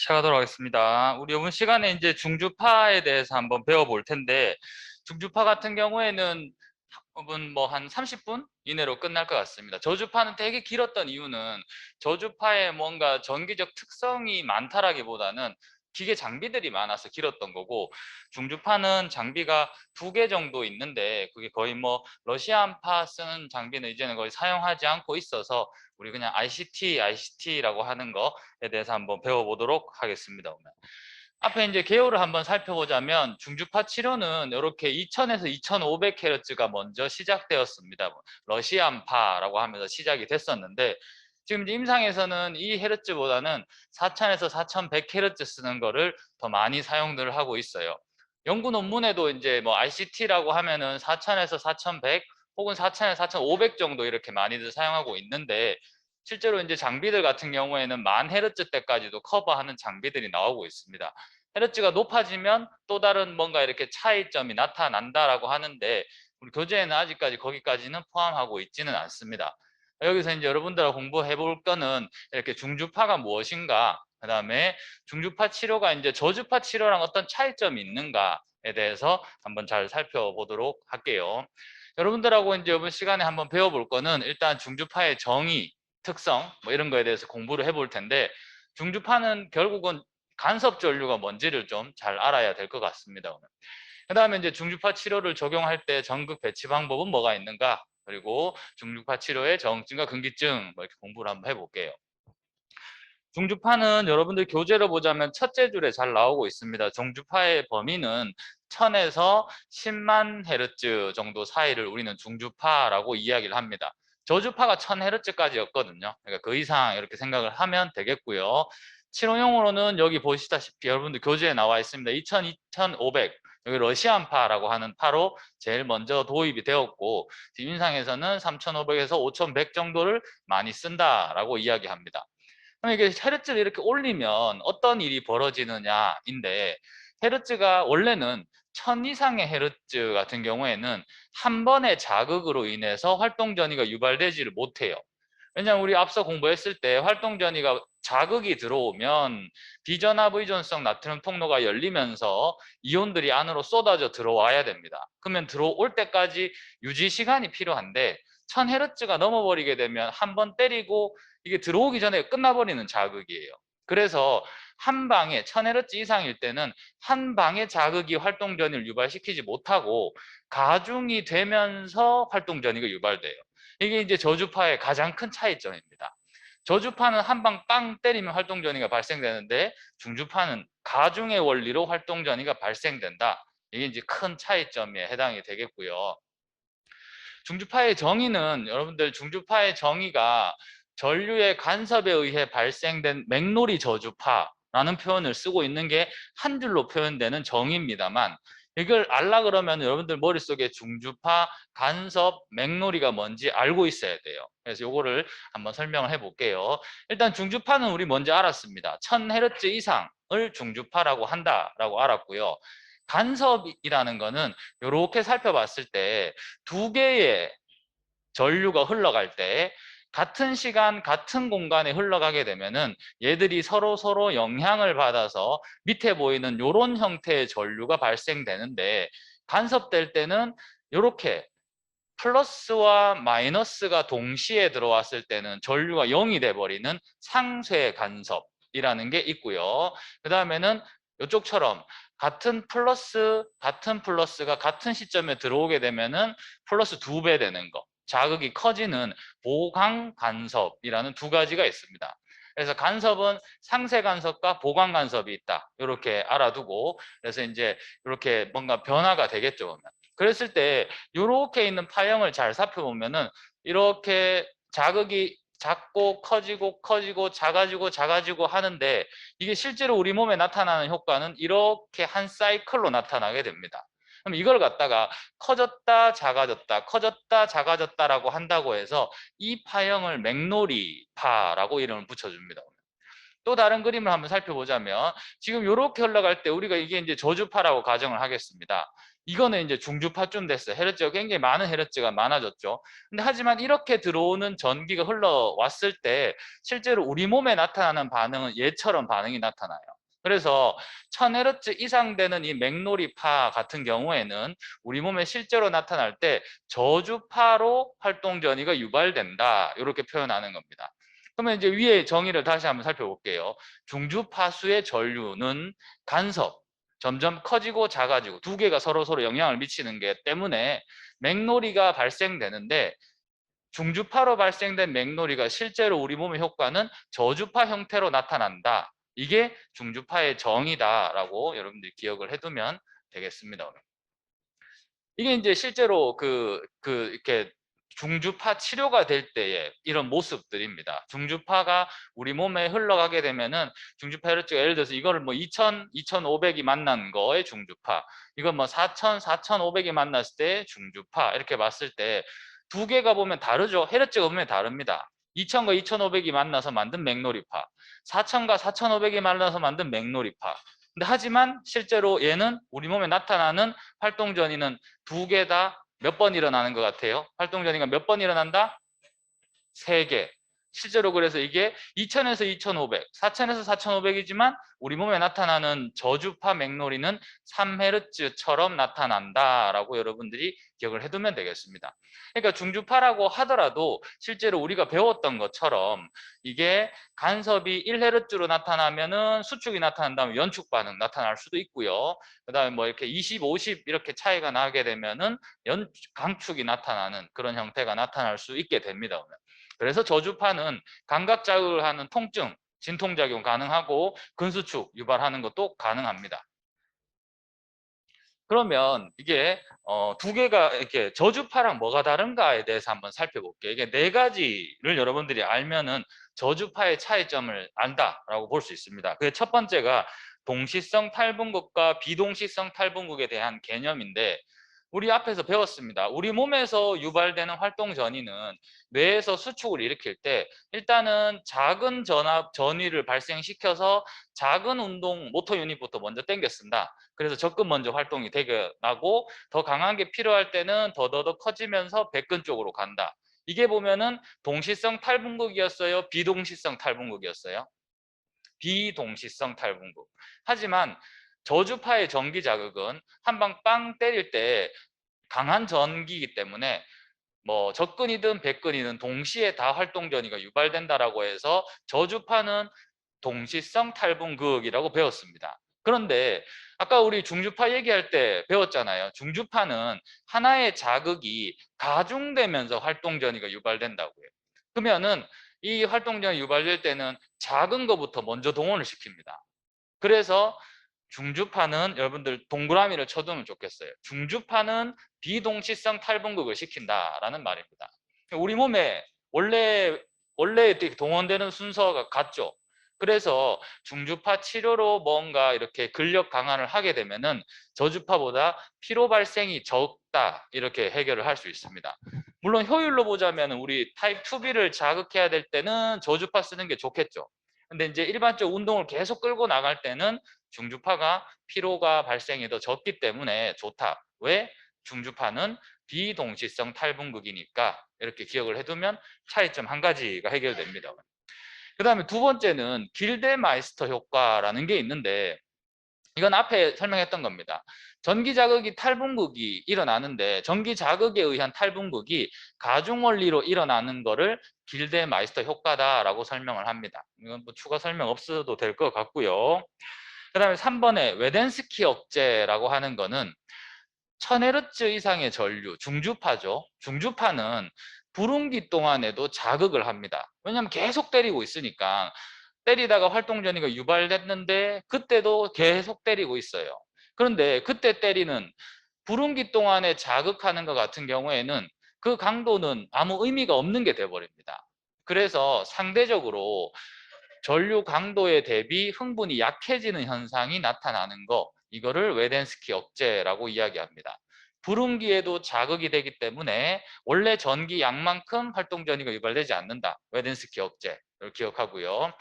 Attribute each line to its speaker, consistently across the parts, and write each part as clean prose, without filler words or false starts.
Speaker 1: 시작하도록 하겠습니다. 우리 이번 시간에 이제 중주파에 대해서 한번 배워볼 텐데, 중주파 같은 경우에는 학업은 뭐 한 30분 이내로 끝날 것 같습니다. 저주파는 되게 길었던 이유는 저주파에 뭔가 전기적 특성이 많다라기보다는 기계 장비들이 많아서 길었던 거고, 중주파는 장비가 2개 정도 있는데 그게 거의 뭐 러시아안파 쓰는 장비는 이제는 거의 사용하지 않고 있어서 우리 그냥 ICT라고 하는 거에 대해서 한번 배워보도록 하겠습니다. 오늘. 앞에 이제 개요를 한번 살펴보자면 중주파 치료는 이렇게 2000에서 2500Hz가 먼저 시작되었습니다. 러시안파라고 하면서 시작이 됐었는데 지금 임상에서는 이 헤르츠보다는 4000에서 4100Hz 쓰는 거를 더 많이 사용들을 하고 있어요. 연구 논문에도 이제 뭐 RCT라고 하면은 4000에서 4100 혹은 4000에서 4500 정도 이렇게 많이들 사용하고 있는데 실제로 이제 장비들 같은 경우에는 1000Hz 때까지도 커버하는 장비들이 나오고 있습니다. 헤르츠가 높아지면 또 다른 뭔가 이렇게 차이점이 나타난다라고 하는데 우리 교재에는 아직까지 거기까지는 포함하고 있지는 않습니다. 여기서 이제 여러분들하고 공부해 볼 거는 이렇게 중주파가 무엇인가, 그 다음에 중주파 치료가 이제 저주파 치료랑 어떤 차이점이 있는가에 대해서 한번 잘 살펴보도록 할게요. 여러분들하고 이제 이번 시간에 한번 배워볼 거는 일단 중주파의 정의, 특성 뭐 이런 거에 대해서 공부를 해볼 텐데 중주파는 결국은 간섭 전류가 뭔지를 좀 잘 알아야 될 것 같습니다. 오늘. 그 다음에 이제 중주파 치료를 적용할 때 전극 배치 방법은 뭐가 있는가? 그리고 중주파 치료의 정증과 근기증 뭐 이렇게 공부를 한번 해볼게요. 중주파는 여러분들 교재로 보자면 첫째 줄에 잘 나오고 있습니다. 중주파의 범위는 1000에서 10만 헤르츠 정도 사이를 우리는 중주파라고 이야기를 합니다. 저주파가 1000헤르츠까지였거든요. 그러니까 그 이상 이렇게 생각을 하면 되겠고요. 치료용으로는 여기 보시다시피 여러분들 교재에 나와 있습니다. 2000, 2500 여기 러시안파라고 하는 파로 제일 먼저 도입이 되었고 지금 임상에서는 3500에서 5100 정도를 많이 쓴다라고 이야기합니다. 그럼 이게 헤르츠를 이렇게 올리면 어떤 일이 벌어지느냐인데 헤르츠가 원래는 1000 이상의 헤르츠 같은 경우에는 한 번의 자극으로 인해서 활동 전이가 유발되지를 못해요. 왜냐하면 우리 앞서 공부했을 때 활동 전이가 자극이 들어오면 비전압 의존성 나트륨 통로가 열리면서 이온들이 안으로 쏟아져 들어와야 됩니다. 그러면 들어올 때까지 유지 시간이 필요한데 1000Hz가 넘어버리게 되면 한 번 때리고 이게 들어오기 전에 끝나버리는 자극이에요. 그래서 한 방에 1000Hz 이상일 때는 한 방에 자극이 활동 전이를 유발시키지 못하고 가중이 되면서 활동 전이가 유발돼요. 이게 이제 저주파의 가장 큰 차이점입니다. 저주파는 한 방 빵 때리면 활동 전이가 발생되는데 중주파는 가중의 원리로 활동 전이가 발생된다. 이게 이제 큰 차이점에 해당이 되겠고요. 중주파의 정의는 여러분들 중주파의 정의가 전류의 간섭에 의해 발생된 맥놀이 저주파라는 표현을 쓰고 있는 게 한 줄로 표현되는 정의입니다만 이걸 알라 그러면 여러분들 머릿속에 중주파, 간섭, 맥놀이가 뭔지 알고 있어야 돼요. 그래서 이거를 한번 설명을 해볼게요. 일단 중주파는 우리 뭔지 알았습니다. 1000Hz 이상을 중주파라고 한다라고 알았고요. 간섭이라는 거는 이렇게 살펴봤을 때 2개의 전류가 흘러갈 때 같은 시간 같은 공간에 흘러가게 되면은 얘들이 서로 영향을 받아서 밑에 보이는 이런 형태의 전류가 발생되는데 간섭될 때는 이렇게 플러스와 마이너스가 동시에 들어왔을 때는 전류가 0이 돼버리는 상쇄 간섭이라는 게 있고요. 그 다음에는 이쪽처럼 같은 플러스가 같은 시점에 들어오게 되면은 플러스 2배 되는 거. 자극이 커지는 보강 간섭이라는 2가지가 있습니다. 그래서 간섭은 상쇄 간섭과 보강 간섭이 있다. 이렇게 알아두고 그래서 이제 이렇게 뭔가 변화가 되겠죠. 그러면. 그랬을 때 이렇게 있는 파형을 잘 살펴보면은 이렇게 자극이 작고 커지고 작아지고 하는데 이게 실제로 우리 몸에 나타나는 효과는 이렇게 한 사이클로 나타나게 됩니다. 그럼 이걸 갖다가 커졌다 작아졌다라고 한다고 해서 이 파형을 맥놀이파라고 이름을 붙여줍니다. 또 다른 그림을 한번 살펴보자면 지금 이렇게 흘러갈 때 우리가 이게 이제 저주파라고 가정을 하겠습니다. 이거는 이제 중주파쯤 됐어요. 헤르츠가 굉장히 많은 헤르츠가 많아졌죠. 근데 하지만 이렇게 들어오는 전기가 흘러왔을 때 실제로 우리 몸에 나타나는 반응은 얘처럼 반응이 나타나요. 그래서 1000Hz 이상 되는 이 맥놀이파 같은 경우에는 우리 몸에 실제로 나타날 때 저주파로 활동 전이가 유발된다. 이렇게 표현하는 겁니다. 그러면 이제 위에 정의를 다시 한번 살펴볼게요. 중주파수의 전류는 간섭, 점점 커지고 작아지고 두 개가 서로 영향을 미치는 게 때문에 맥놀이가 발생되는데, 중주파로 발생된 맥놀이가 실제로 우리 몸의 효과는 저주파 형태로 나타난다. 이게 중주파의 정의다라고 여러분들이 기억을 해두면 되겠습니다. 이게 이제 실제로 이렇게 중주파 치료가 될 때의 이런 모습들입니다. 중주파가 우리 몸에 흘러가게 되면은 중주파 혈액가 예를 들어서 이거를 뭐 2000, 2500이 만난 거의 중주파, 이건 뭐 4000, 4500이 만났을 때 중주파 이렇게 봤을 때 두 개가 보면 다르죠. 혈액가 보면 다릅니다. 2000과 2500이 만나서 만든 맥놀이파, 4000과 4500이 만나서 만든 맥놀이파. 근데 하지만 실제로 얘는 우리 몸에 나타나는 활동 전이는 두 개 다 몇 번 일어나는 것 같아요? 활동 전이가 몇 번 일어난다? 3개. 실제로 그래서 이게 2000에서 2500, 4000에서 4500이지만 우리 몸에 나타나는 저주파 맥놀이는 3Hz처럼 나타난다라고 여러분들이 기억을 해두면 되겠습니다. 그러니까 중주파라고 하더라도 실제로 우리가 배웠던 것처럼 이게 간섭이 1Hz로 나타나면은 수축이 나타난다면 연축 반응 나타날 수도 있고요. 그다음에 뭐 이렇게 20, 50 이렇게 차이가 나게 되면은 강축이 나타나는 그런 형태가 나타날 수 있게 됩니다. 그래서 저주파는 감각 자극을 하는 통증, 진통작용 가능하고 근수축 유발하는 것도 가능합니다. 그러면 이게 두 개가 이렇게 저주파랑 뭐가 다른가에 대해서 한번 살펴볼게요. 이게 네 가지를 여러분들이 알면은 저주파의 차이점을 안다라고 볼 수 있습니다. 그게 첫 번째가 동시성 탈분극과 비동시성 탈분극에 대한 개념인데, 우리 앞에서 배웠습니다. 우리 몸에서 유발되는 활동 전이는 뇌에서 수축을 일으킬 때 일단은 작은 전위를 발생시켜서 작은 운동 모터 유닛부터 먼저 당겨 쓴다. 그래서 적금 먼저 활동이 되게 나고 더 강한 게 필요할 때는 더더더 커지면서 백근 쪽으로 간다. 이게 보면은 동시성 탈분극이었어요? 비동시성 탈분극이었어요? 비동시성 탈분극. 하지만 저주파의 전기 자극은 한 방 빵 때릴 때 강한 전기이기 때문에 뭐 적근이든 백근이든 동시에 다 활동 전이가 유발된다라고 해서 저주파는 동시성 탈분극이라고 배웠습니다. 그런데 아까 우리 중주파 얘기할 때 배웠잖아요. 중주파는 하나의 자극이 가중되면서 활동 전이가 유발된다고요. 그러면은 이 활동 전이 유발될 때는 작은 것부터 먼저 동원을 시킵니다. 그래서 중주파는 여러분들 동그라미를 쳐두면 좋겠어요. 중주파는 비동시성 탈분극을 시킨다라는 말입니다. 우리 몸에 원래 동원되는 순서가 같죠. 그래서 중주파 치료로 뭔가 이렇게 근력 강화를 하게 되면은 저주파보다 피로 발생이 적다, 이렇게 해결을 할 수 있습니다. 물론 효율로 보자면 우리 타입 2B를 자극해야 될 때는 저주파 쓰는 게 좋겠죠. 근데 이제 일반적 운동을 계속 끌고 나갈 때는 중주파가 피로가 발생이 더 적기 때문에 좋다. 왜? 중주파는 비동시성 탈분극이니까, 이렇게 기억을 해두면 차이점 한 가지가 해결됩니다. 그 다음에 두 번째는 길데마이스터 효과라는 게 있는데, 이건 앞에 설명했던 겁니다. 전기 자극이 탈분극이 일어나는데 전기 자극에 의한 탈분극이 가중 원리로 일어나는 거를 길데마이스터 효과다라고 설명을 합니다. 이건 뭐 추가 설명 없어도 될 것 같고요. 그 다음에 3번에 웨덴스키 억제라고 하는 거는 1000Hz 이상의 전류, 중주파죠. 중주파는 불운기 동안에도 자극을 합니다. 왜냐하면 계속 때리고 있으니까. 때리다가 활동 전이가 유발됐는데 그때도 계속 때리고 있어요. 그런데 그때 때리는 불운기 동안에 자극하는 것 같은 경우에는 그 강도는 아무 의미가 없는 게 돼버립니다. 그래서 상대적으로 전류 강도에 대비 흥분이 약해지는 현상이 나타나는 거, 이거를 웨덴스키 억제라고 이야기합니다. 불운기에도 자극이 되기 때문에 원래 전기 양만큼 활동 전이가 유발되지 않는다. 웨덴스키 억제를 기억하고요.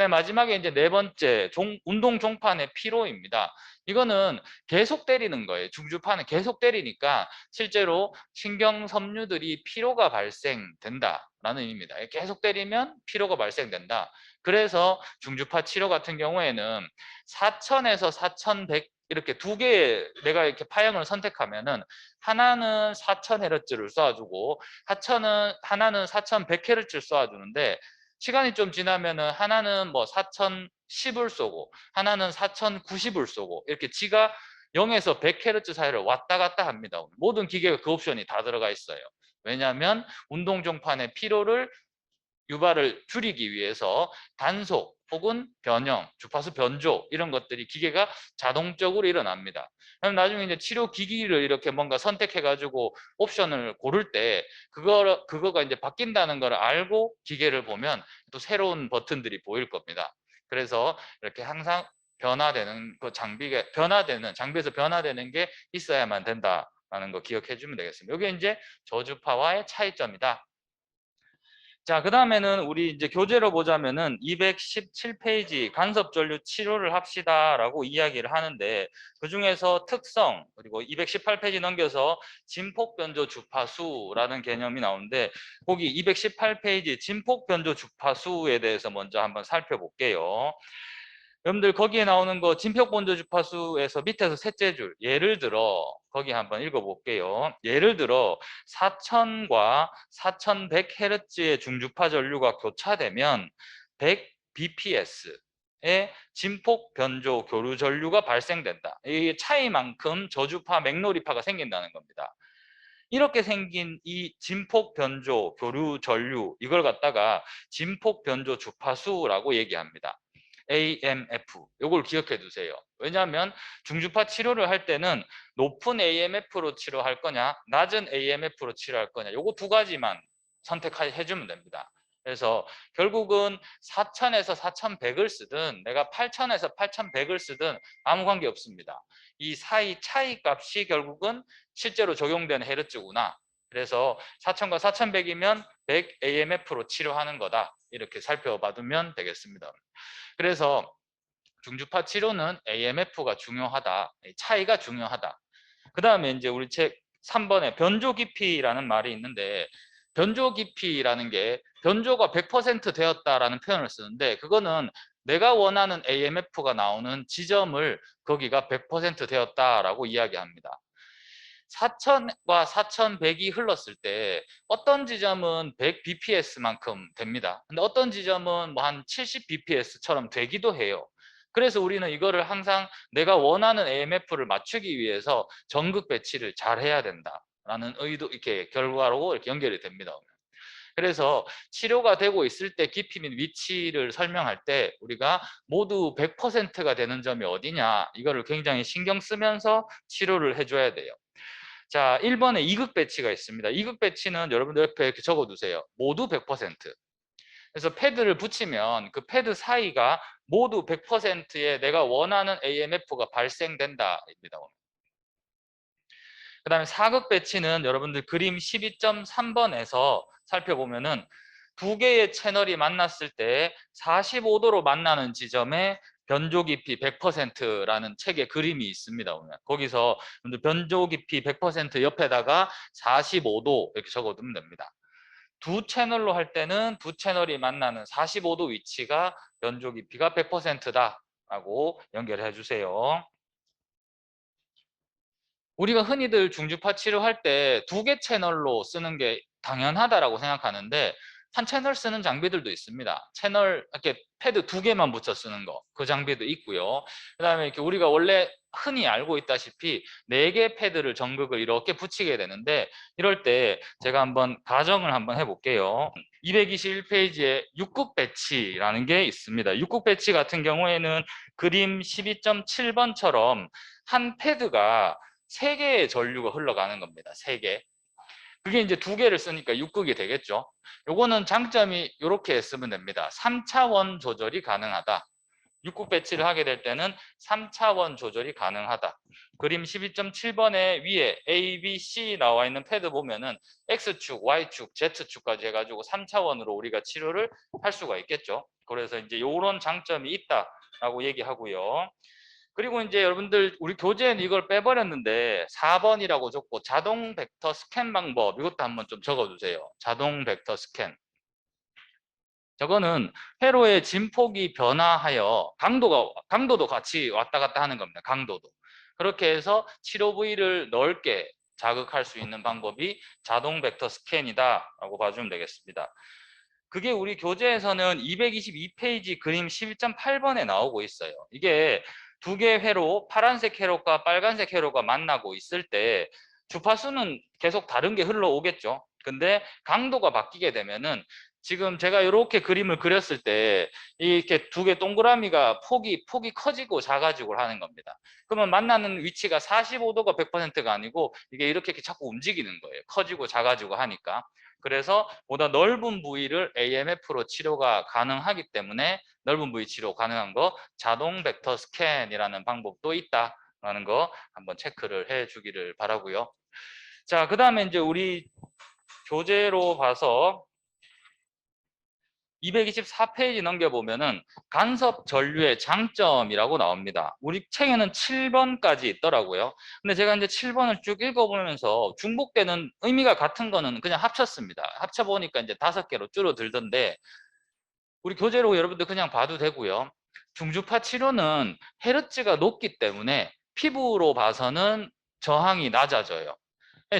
Speaker 1: 마지막에 이제 네 번째 운동 종판의 피로입니다. 이거는 계속 때리는 거예요. 중주파는 계속 때리니까 실제로 신경 섬유들이 피로가 발생된다라는 의미입니다. 계속 때리면 피로가 발생된다. 그래서 중주파 치료 같은 경우에는 4000에서 4100 이렇게 두 개의 내가 이렇게 파형을 선택하면은 하나는 4000Hz를 쏴주고 하나는 4100Hz를 쏴주는데 시간이 좀 지나면은 하나는 뭐 4010을 쏘고 하나는 4090을 쏘고 이렇게 지가 0에서 100Hz 사이를 왔다 갔다 합니다. 모든 기계가 그 옵션이 다 들어가 있어요. 왜냐하면 운동종판의 피로를 유발을 줄이기 위해서 단속 혹은 변형, 주파수 변조 이런 것들이 기계가 자동적으로 일어납니다. 그럼 나중에 이제 치료 기기를 이렇게 뭔가 선택해가지고 옵션을 고를 때 그거가 이제 바뀐다는 걸 알고 기계를 보면 또 새로운 버튼들이 보일 겁니다. 그래서 이렇게 항상 변화되는 그 장비에서 변화되는 게 있어야만 된다라는 거 기억해 주면 되겠습니다. 이게 이제 저주파와의 차이점이다. 자, 그 다음에는 우리 이제 교재로 보자면은 217페이지 간섭전류 치료를 합시다라고 이야기를 하는데 그 중에서 특성 그리고 218페이지 넘겨서 진폭변조 주파수라는 개념이 나오는데 거기 218페이지 진폭변조 주파수에 대해서 먼저 한번 살펴볼게요. 여러분들 거기에 나오는 거 진폭변조 주파수에서 밑에서 셋째 줄 예를 들어 거기 한번 읽어볼게요. 예를 들어 4000과 4100Hz의 중주파 전류가 교차되면 100 bps의 진폭 변조 교류 전류가 발생된다. 이 차이만큼 저주파 맥노리파가 생긴다는 겁니다. 이렇게 생긴 이 진폭 변조 교류 전류 이걸 갖다가 진폭 변조 주파수라고 얘기합니다. AMF 요걸 기억해 두세요. 왜냐하면 중주파 치료를 할 때는 높은 AMF로 치료할 거냐 낮은 AMF로 치료할 거냐 요거 두 가지만 선택해 주면 됩니다. 그래서 결국은 4000에서 4100을 쓰든 내가 8000에서 8100을 쓰든 아무 관계 없습니다. 이 사이 차이 값이 결국은 실제로 적용되는 헤르츠구나. 그래서 4000과 4100이면 100 AMF로 치료하는 거다. 이렇게 살펴봐두면 되겠습니다. 그래서 중주파 치료는 AMF가 중요하다. 차이가 중요하다. 그 다음에 이제 우리 책 3번에 변조 깊이라는 말이 있는데 변조 깊이라는 게 변조가 100% 되었다라는 표현을 쓰는데 그거는 내가 원하는 AMF가 나오는 지점을 거기가 100% 되었다라고 이야기합니다. 4000과 4100이 흘렀을 때 어떤 지점은 100 bps만큼 됩니다. 근데 어떤 지점은 뭐 한 70 bps처럼 되기도 해요. 그래서 우리는 이거를 항상 내가 원하는 AMF를 맞추기 위해서 전극 배치를 잘 해야 된다라는 의도 이렇게 결과로 이렇게 연결이 됩니다. 그래서 치료가 되고 있을 때 깊이 및 위치를 설명할 때 우리가 모두 100%가 되는 점이 어디냐 이거를 굉장히 신경 쓰면서 치료를 해줘야 돼요. 자, 1번에 이극 배치가 있습니다. 이극 배치는 여러분들 옆에 이렇게 적어두세요. 모두 100%. 그래서 패드를 붙이면 그 패드 사이가 모두 100%의 내가 원하는 AMF가 발생된다입니다. 그 다음에 사극 배치는 여러분들 그림 12.3번에서 살펴보면은 두 개의 채널이 만났을 때 45도로 만나는 지점에 변조 깊이 100%라는 책의 그림이 있습니다. 보면. 거기서 변조 깊이 100% 옆에다가 45도 이렇게 적어두면 됩니다. 두 채널로 할 때는 두 채널이 만나는 45도 위치가 변조 깊이가 100%다라고 연결해 주세요. 우리가 흔히들 중주파 치료할 때 두 개 채널로 쓰는 게 당연하다라고 생각하는데 한 채널 쓰는 장비들도 있습니다. 채널 이렇게 패드 두 개만 붙여 쓰는 거, 그 장비도 있고요. 그다음에 이렇게 우리가 원래 흔히 알고 있다시피 네 개 패드를 전극을 이렇게 붙이게 되는데 이럴 때 제가 한번 가정을 한번 해볼게요. 221페이지에 6국 배치라는 게 있습니다. 6국 배치 같은 경우에는 그림 12.7번처럼 한 패드가 3개의 전류가 흘러가는 겁니다. 3개. 그게 이제 2개를 쓰니까 6극이 되겠죠. 요거는 장점이 이렇게 쓰면 됩니다. 3차원 조절이 가능하다. 육국 배치를 하게 될 때는 3차원 조절이 가능하다. 그림 12.7번에 위에 A, B, C 나와 있는 패드 보면은 X축, Y축, Z축까지 해가지고 3차원으로 우리가 치료를 할 수가 있겠죠. 그래서 이제 이런 장점이 있다라고 얘기하고요. 그리고 이제 여러분들 우리 교재에는 이걸 빼버렸는데 4번이라고 적고 자동 벡터 스캔 방법 이것도 한번 좀 적어주세요. 자동 벡터 스캔. 저거는 회로의 진폭이 변화하여 강도도 같이 왔다 갔다 하는 겁니다. 강도도. 그렇게 해서 치료 부위를 넓게 자극할 수 있는 방법이 자동 벡터 스캔이다라고 봐주면 되겠습니다. 그게 우리 교재에서는 222페이지 그림 12.8번에 나오고 있어요. 이게 두 개 회로, 파란색 회로과 빨간색 회로가 만나고 있을 때 주파수는 계속 다른 게 흘러오겠죠. 근데 강도가 바뀌게 되면은 지금 제가 이렇게 그림을 그렸을 때 이렇게 두 개 동그라미가 폭이 커지고 작아지고 하는 겁니다. 그러면 만나는 위치가 45도가 100%가 아니고 이게 이렇게 자꾸 움직이는 거예요. 커지고 작아지고 하니까. 그래서 보다 넓은 부위를 AMF로 치료가 가능하기 때문에 넓은 부위 치료 가능한 거 자동 벡터 스캔이라는 방법도 있다라는 거 한번 체크를 해 주기를 바라고요. 자, 그다음에 이제 우리 교재로 봐서 224페이지 넘겨보면은 간섭 전류의 장점이라고 나옵니다. 우리 책에는 7번까지 있더라고요. 근데 제가 이제 7번을 쭉 읽어보면서 중복되는 의미가 같은 거는 그냥 합쳤습니다. 합쳐보니까 이제 5개로 줄어들던데 우리 교재로 여러분들 그냥 봐도 되고요. 중주파 치료는 헤르츠가 높기 때문에 피부로 봐서는 저항이 낮아져요.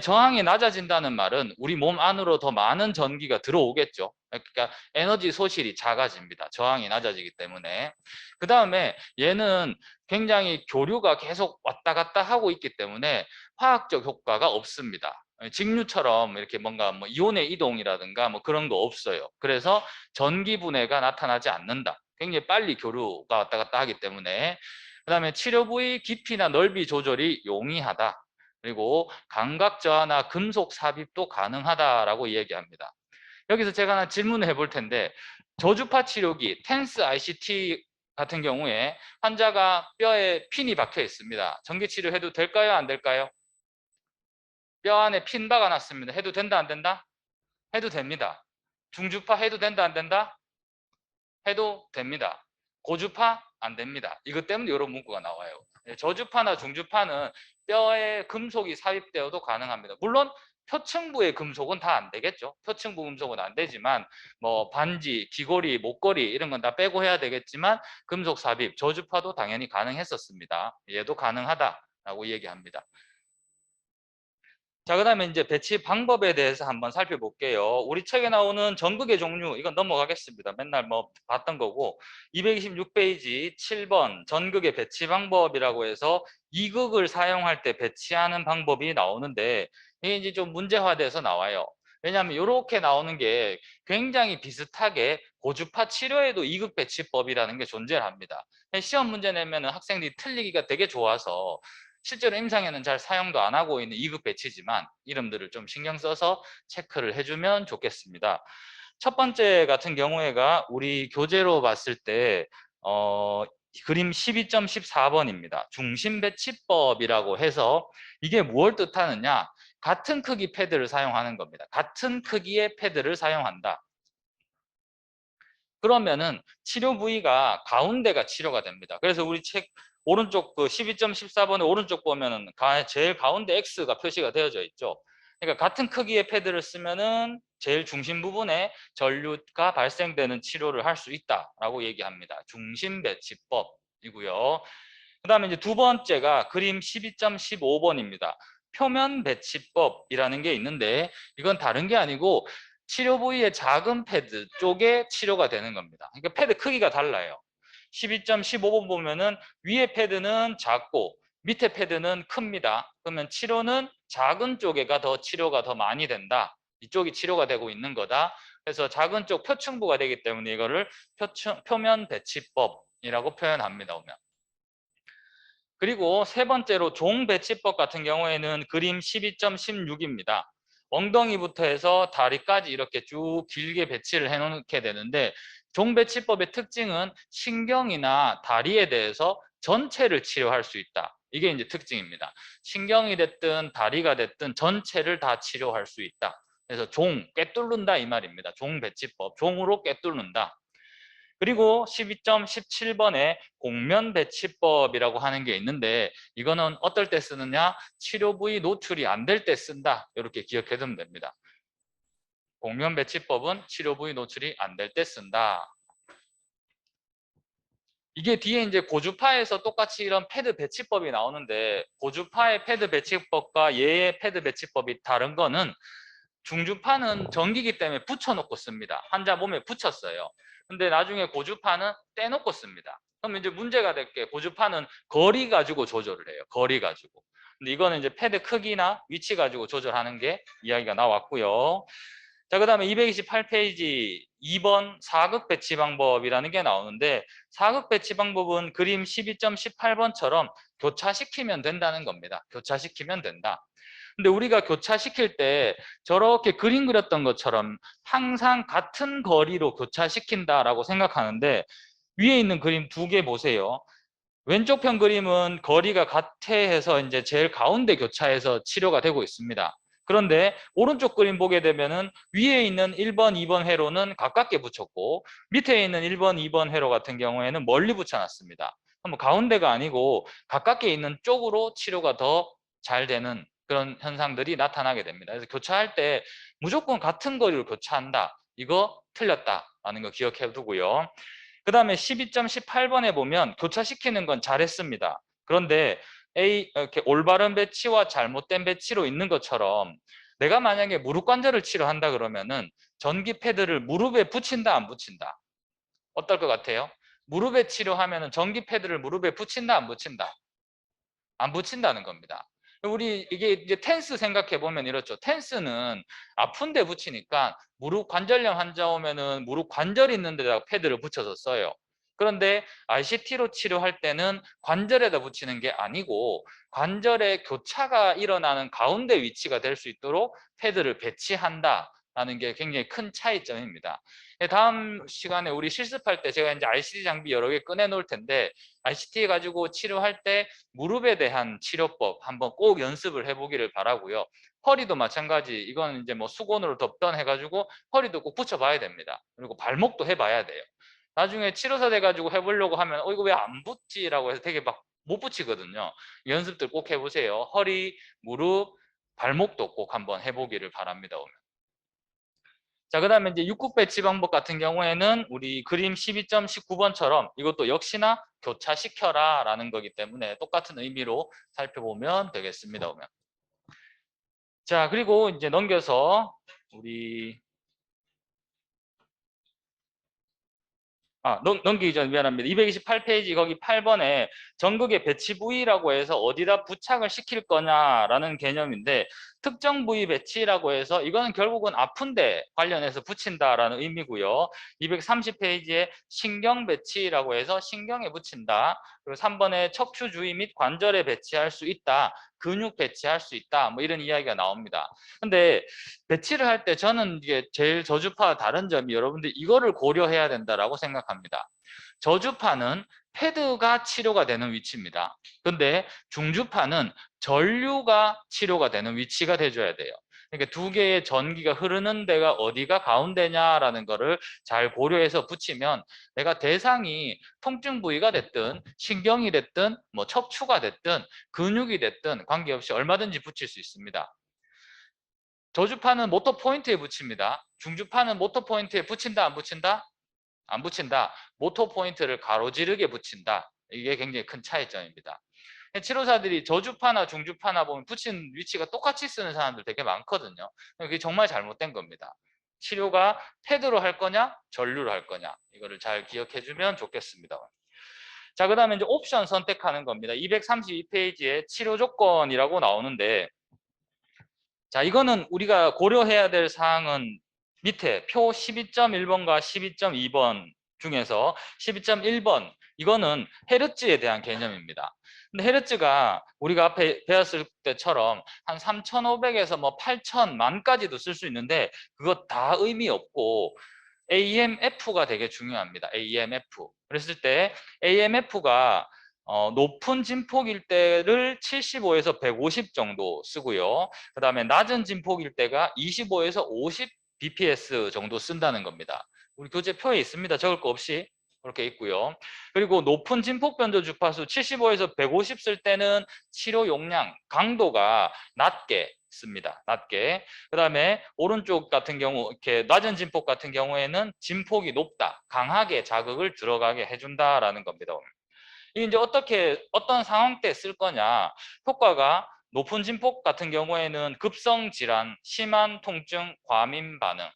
Speaker 1: 저항이 낮아진다는 말은 우리 몸 안으로 더 많은 전기가 들어오겠죠. 그러니까 에너지 소실이 작아집니다. 저항이 낮아지기 때문에. 그 다음에 얘는 굉장히 교류가 계속 왔다 갔다 하고 있기 때문에 화학적 효과가 없습니다. 직류처럼 이렇게 뭔가 뭐 이온의 이동이라든가 뭐 그런 거 없어요. 그래서 전기 분해가 나타나지 않는다. 굉장히 빨리 교류가 왔다 갔다 하기 때문에. 그 다음에 치료 부위 깊이나 넓이 조절이 용이하다. 그리고 감각 저하나 금속 삽입도 가능하다라고 얘기합니다. 여기서 제가 하나 질문을 해볼 텐데 저주파 치료기 텐스 ICT 같은 경우에 환자가 뼈에 핀이 박혀 있습니다. 전기 치료해도 될까요? 안 될까요? 뼈 안에 핀 박아놨습니다. 해도 된다 안 된다? 해도 됩니다. 중주파 해도 된다 안 된다? 해도 됩니다. 고주파 안 됩니다. 이것 때문에 이런 문구가 나와요. 저주파나 중주파는 뼈에 금속이 삽입되어도 가능합니다. 물론 표층부의 금속은 다 안 되겠죠. 표층부 금속은 안 되지만 뭐 반지, 귀걸이, 목걸이 이런 건 다 빼고 해야 되겠지만 금속 삽입, 저주파도 당연히 가능했었습니다. 얘도 가능하다라고 얘기합니다. 자, 그다음에 이제 배치 방법에 대해서 한번 살펴볼게요. 우리 책에 나오는 전극의 종류, 이건 넘어가겠습니다. 맨날 뭐 봤던 거고, 226페이지 7번 전극의 배치 방법이라고 해서 2극을 사용할 때 배치하는 방법이 나오는데, 이게 이제 좀 문제화돼서 나와요. 왜냐하면 이렇게 나오는 게 굉장히 비슷하게 고주파 치료에도 2극 배치법이라는 게 존재를 합니다. 시험 문제 내면 학생들이 틀리기가 되게 좋아서 실제로 임상에는 잘 사용도 안 하고 있는 2급 배치지만 이름들을 좀 신경 써서 체크를 해주면 좋겠습니다. 첫 번째 같은 경우에가 우리 교재로 봤을 때 그림 12.14번입니다. 중심 배치법이라고 해서 이게 무엇을 뜻하느냐? 같은 크기 패드를 사용하는 겁니다. 같은 크기의 패드를 사용한다. 그러면은 치료 부위가 가운데가 치료가 됩니다. 그래서 우리 책 오른쪽 그 12.14번의 오른쪽 보면은 제일 가운데 X가 표시가 되어져 있죠. 그러니까 같은 크기의 패드를 쓰면은 제일 중심 부분에 전류가 발생되는 치료를 할 수 있다라고 얘기합니다. 중심 배치법이고요. 그다음에 이제 두 번째가 그림 12.15번입니다. 표면 배치법이라는 게 있는데 이건 다른 게 아니고 치료 부위의 작은 패드 쪽에 치료가 되는 겁니다. 그러니까 패드 크기가 달라요. 12.15번 보면은 위에 패드는 작고 밑에 패드는 큽니다. 그러면 치료는 작은 쪽에가 더 치료가 더 많이 된다. 이쪽이 치료가 되고 있는 거다. 그래서 작은 쪽 표층부가 되기 때문에 이거를 표면 배치법이라고 표현합니다. 오면. 그리고 세 번째로 종 배치법 같은 경우에는 그림 12.16입니다. 엉덩이부터 해서 다리까지 이렇게 쭉 길게 배치를 해 놓게 되는데 종배치법의 특징은 신경이나 다리에 대해서 전체를 치료할 수 있다. 이게 이제 특징입니다. 신경이 됐든 다리가 됐든 전체를 다 치료할 수 있다. 그래서 꿰뚫는다 이 말입니다. 종배치법, 종으로 꿰뚫는다. 그리고 12.17번에 공면배치법이라고 하는 게 있는데 이거는 어떨 때 쓰느냐? 치료 부위 노출이 안 될 때 쓴다. 이렇게 기억해 두면 됩니다. 공면배치법은 치료 부위 노출이 안 될 때 쓴다. 이게 뒤에 이제 고주파에서 똑같이 이런 패드 배치법이 나오는데 고주파의 패드 배치법과 얘의 패드 배치법이 다른 거는 중주파는 전기기 때문에 붙여놓고 씁니다. 환자 몸에 붙였어요. 근데 나중에 고주파는 떼놓고 씁니다. 그럼 이제 문제가 될 게 고주파는 거리 가지고 조절을 해요. 거리 가지고. 근데 이거는 이제 패드 크기나 위치 가지고 조절하는 게 이야기가 나왔고요. 자, 그 다음에 228페이지 2번 사극 배치 방법이라는 게 나오는데 사극 배치 방법은 그림 12.18번처럼 교차시키면 된다는 겁니다. 교차시키면 된다. 근데 우리가 교차시킬 때 저렇게 그림 그렸던 것처럼 항상 같은 거리로 교차시킨다라고 생각하는데 위에 있는 그림 두 개 보세요. 왼쪽 편 그림은 거리가 같아 해서 이제 제일 가운데 교차해서 치료가 되고 있습니다. 그런데 오른쪽 그림 보게 되면은 위에 있는 1번, 2번 회로는 가깝게 붙였고 밑에 있는 1번, 2번 회로 같은 경우에는 멀리 붙여놨습니다. 그럼 가운데가 아니고 가깝게 있는 쪽으로 치료가 더 잘 되는 그런 현상들이 나타나게 됩니다. 그래서 교차할 때 무조건 같은 거리로 교차한다. 이거 틀렸다라는 거 기억해 두고요. 그 다음에 12.18번에 보면 교차시키는 건 잘했습니다. 그런데 이렇게 올바른 배치와 잘못된 배치로 있는 것처럼 내가 만약에 무릎 관절을 치료한다 그러면은 전기 패드를 무릎에 붙인다 안 붙인다? 어떨 것 같아요? 무릎에 치료하면은 전기 패드를 무릎에 붙인다 안 붙인다? 안 붙인다는 겁니다. 우리 이게 이제 텐스 생각해 보면 이렇죠. 텐스는 아픈데 붙이니까 무릎 관절염 환자 오면은 무릎 관절 있는 데다가 패드를 붙여서 써요. 그런데 RCT로 치료할 때는 관절에다 붙이는 게 아니고 관절의 교차가 일어나는 가운데 위치가 될 수 있도록 패드를 배치한다라는 게 굉장히 큰 차이점입니다. 다음 시간에 우리 실습할 때 제가 이제 RCT 장비 여러 개 꺼내 놓을 텐데 RCT 가지고 치료할 때 무릎에 대한 치료법 한번 꼭 연습을 해보기를 바라고요. 허리도 마찬가지. 이건 이제 뭐 수건으로 덮던 해가지고 허리도 꼭 붙여봐야 됩니다. 그리고 발목도 해봐야 돼요. 나중에 치료사 돼가지고 해보려고 하면 이거 왜 안 붙지라고 해서 되게 막 못 붙이거든요. 연습들 꼭 해보세요. 허리, 무릎, 발목도 꼭 한번 해보기를 바랍니다. 오늘. 자, 그 다음에 이제 육국 배치 방법 같은 경우에는 우리 그림 12.19번처럼 이것도 역시나 교차시켜라 라는 거기 때문에 똑같은 의미로 살펴보면 되겠습니다. 오면. 자, 그리고 이제 넘겨서 우리 넘기기 전 미안합니다. 228페이지 거기 8번에 전극의 배치 부위라고 해서 어디다 부착을 시킬 거냐라는 개념인데 특정 부위 배치라고 해서 이거는 결국은 아픈데 관련해서 붙인다라는 의미고요. 230페이지에 신경 배치라고 해서 신경에 붙인다. 그리고 3번에 척추 주위 및 관절에 배치할 수 있다. 근육 배치할 수 있다. 뭐 이런 이야기가 나옵니다. 근데 배치를 할 때 저는 이게 제일 저주파와 다른 점이 여러분들 이거를 고려해야 된다라고 생각합니다. 저주파는 패드가 치료가 되는 위치입니다. 근데 중주파는 전류가 치료가 되는 위치가 돼줘야 돼요. 그러니까 두 개의 전기가 흐르는 데가 어디가 가운데냐라는 거를 잘 고려해서 붙이면 내가 대상이 통증 부위가 됐든 신경이 됐든 뭐 척추가 됐든 근육이 됐든 관계없이 얼마든지 붙일 수 있습니다. 저주파는 모터 포인트에 붙입니다. 중주파는 모터 포인트에 붙인다 안 붙인다? 안 붙인다. 모터 포인트를 가로지르게 붙인다. 이게 굉장히 큰 차이점입니다. 치료사들이 저주파나 중주파나 보면 붙인 위치가 똑같이 쓰는 사람들 되게 많거든요. 그게 정말 잘못된 겁니다. 치료가 패드로 할 거냐 전류로 할 거냐 이거를 잘 기억해 주면 좋겠습니다. 자, 그 다음에 이제 옵션 선택하는 겁니다. 232페이지에 치료 조건이라고 나오는데 자, 이거는 우리가 고려해야 될 사항은 밑에 표 12.1번과 12.2번 중에서 12.1번 이거는 헤르츠에 대한 개념입니다. 근데 헤르츠가 우리가 앞에 배웠을 때처럼 한 3,500에서 뭐 8,000만까지도 쓸 수 있는데 그거 다 의미 없고 AMF가 되게 중요합니다. AMF. 그랬을 때 AMF가 높은 진폭일 때를 75에서 150 정도 쓰고요. 그 다음에 낮은 진폭일 때가 25에서 50 bps 정도 쓴다는 겁니다. 우리 교재표에 있습니다. 적을 거 없이 그렇게 있고요. 그리고 높은 진폭 변조 주파수 75에서 150 쓸 때는 치료 용량, 강도가 낮게 씁니다. 낮게. 그 다음에 오른쪽 같은 경우 이렇게 낮은 진폭 같은 경우에는 진폭이 높다, 강하게 자극을 들어가게 해준다라는 겁니다. 이게 이제 어떤 상황 때 쓸 거냐? 효과가 높은 진폭 같은 경우에는 급성 질환, 심한 통증, 과민 반응,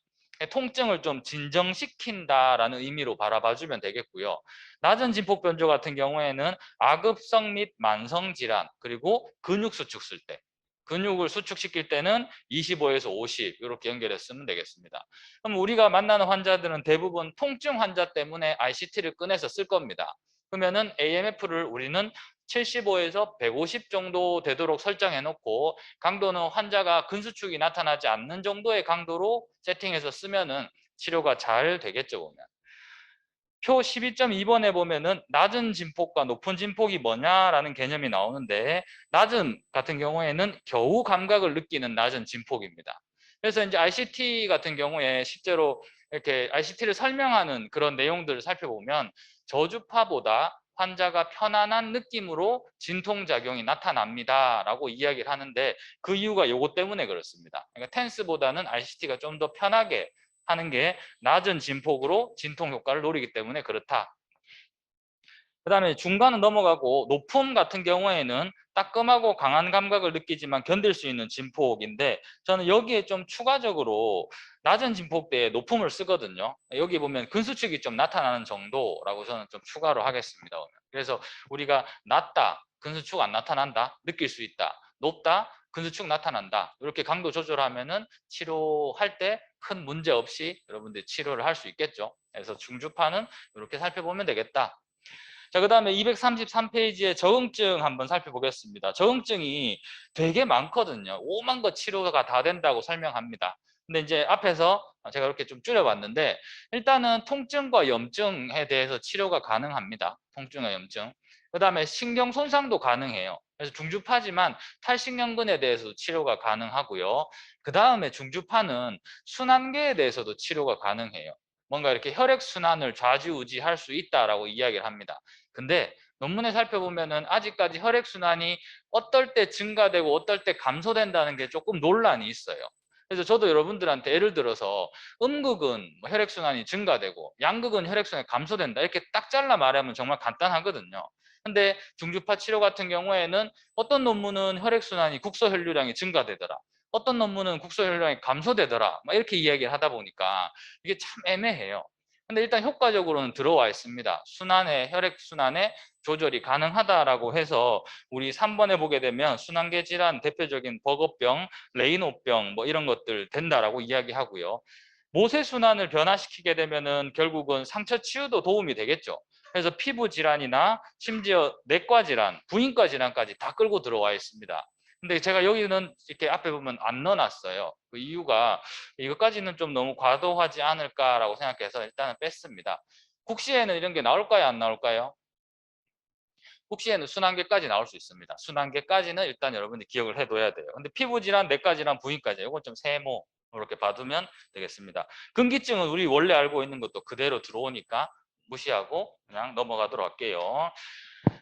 Speaker 1: 통증을 좀 진정시킨다라는 의미로 바라봐주면 되겠고요. 낮은 진폭 변조 같은 경우에는 아급성 및 만성 질환, 그리고 근육 수축 쓸 때, 근육을 수축시킬 때는 25에서 50 이렇게 연결했으면 되겠습니다. 그럼 우리가 만나는 환자들은 대부분 통증 환자 때문에 ICT를 꺼내서 쓸 겁니다. 그러면은 AMF를 우리는 75에서 150 정도 되도록 설정해 놓고 강도는 환자가 근수축이 나타나지 않는 정도의 강도로 세팅해서 쓰면은 치료가 잘 되겠죠, 보면. 표 12.2번에 보면은 낮은 진폭과 높은 진폭이 뭐냐라는 개념이 나오는데 낮은 같은 경우에는 겨우 감각을 느끼는 낮은 진폭입니다. 그래서 이제 ICT 같은 경우에 실제로 이렇게 ICT를 설명하는 그런 내용들을 살펴보면 저주파보다 환자가 편안한 느낌으로 진통작용이 나타납니다라고 이야기를 하는데 그 이유가 이것 때문에 그렇습니다. 그러니까 텐스보다는 ICT가 좀 더 편하게 하는 게 낮은 진폭으로 진통 효과를 노리기 때문에 그렇다. 그 다음에 중간은 넘어가고 높음 같은 경우에는 따끔하고 강한 감각을 느끼지만 견딜 수 있는 진폭인데 저는 여기에 좀 추가적으로 낮은 진폭대에 높음을 쓰거든요. 여기 보면 근수축이 좀 나타나는 정도라고 저는 좀 추가로 하겠습니다. 그래서 우리가 낮다, 근수축 안 나타난다, 느낄 수 있다, 높다, 근수축 나타난다, 이렇게 강도 조절하면은 치료할 때 큰 문제 없이 여러분들 치료를 할 수 있겠죠. 그래서 중주파는 이렇게 살펴보면 되겠다. 자, 그 다음에 233페이지에 적응증 한번 살펴보겠습니다. 적응증이 되게 많거든요. 5만 거 치료가 다 된다고 설명합니다. 근데 이제 앞에서 제가 이렇게 좀 줄여봤는데 일단은 통증과 염증에 대해서 치료가 가능합니다. 통증과 염증. 그 다음에 신경 손상도 가능해요. 그래서 중주파지만 탈신경근에 대해서도 치료가 가능하고요. 그 다음에 중주파는 순환계에 대해서도 치료가 가능해요. 뭔가 이렇게 혈액순환을 좌지우지할 수 있다라고 이야기를 합니다. 근데 논문에 살펴보면은 아직까지 혈액순환이 어떨 때 증가되고 어떨 때 감소된다는 게 조금 논란이 있어요. 그래서 저도 여러분들한테 예를 들어서 음극은 혈액순환이 증가되고 양극은 혈액순환이 감소된다 이렇게 딱 잘라 말하면 정말 간단하거든요. 근데 중주파 치료 같은 경우에는 어떤 논문은 혈액순환이 국소혈류량이 증가되더라. 어떤 논문은 국소혈류량이 감소되더라. 막 이렇게 이야기를 하다 보니까 이게 참 애매해요. 근데 일단 효과적으로는 들어와 있습니다. 혈액순환의 조절이 가능하다라고 해서 우리 3번에 보게 되면 순환계 질환 대표적인 버거병, 레이노병 뭐 이런 것들 된다라고 이야기하고요. 모세순환을 변화시키게 되면은 결국은 상처 치유도 도움이 되겠죠. 그래서 피부 질환이나 심지어 내과 질환, 부인과 질환까지 다 끌고 들어와 있습니다. 근데 제가 여기는 이렇게 앞에 보면 안 넣어놨어요. 그 이유가 이것까지는 좀 너무 과도하지 않을까라고 생각해서 일단은 뺐습니다. 국시에는 이런 게 나올까요? 안 나올까요? 국시에는 순환계까지 나올 수 있습니다. 순환계까지는 일단 여러분들이 기억을 해둬야 돼요. 근데 피부질환, 내과질환, 부인과질환 이건 좀 세모 이렇게 봐두면 되겠습니다. 근기증은 우리 원래 알고 있는 것도 그대로 들어오니까 무시하고 그냥 넘어가도록 할게요.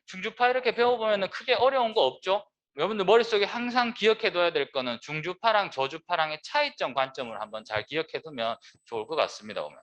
Speaker 1: 중주파 이렇게 배워보면 크게 어려운 거 없죠? 여러분들 머릿속에 항상 기억해둬야 될 거는 중주파랑 저주파랑의 차이점 관점을 한번 잘 기억해두면 좋을 것 같습니다. 보면.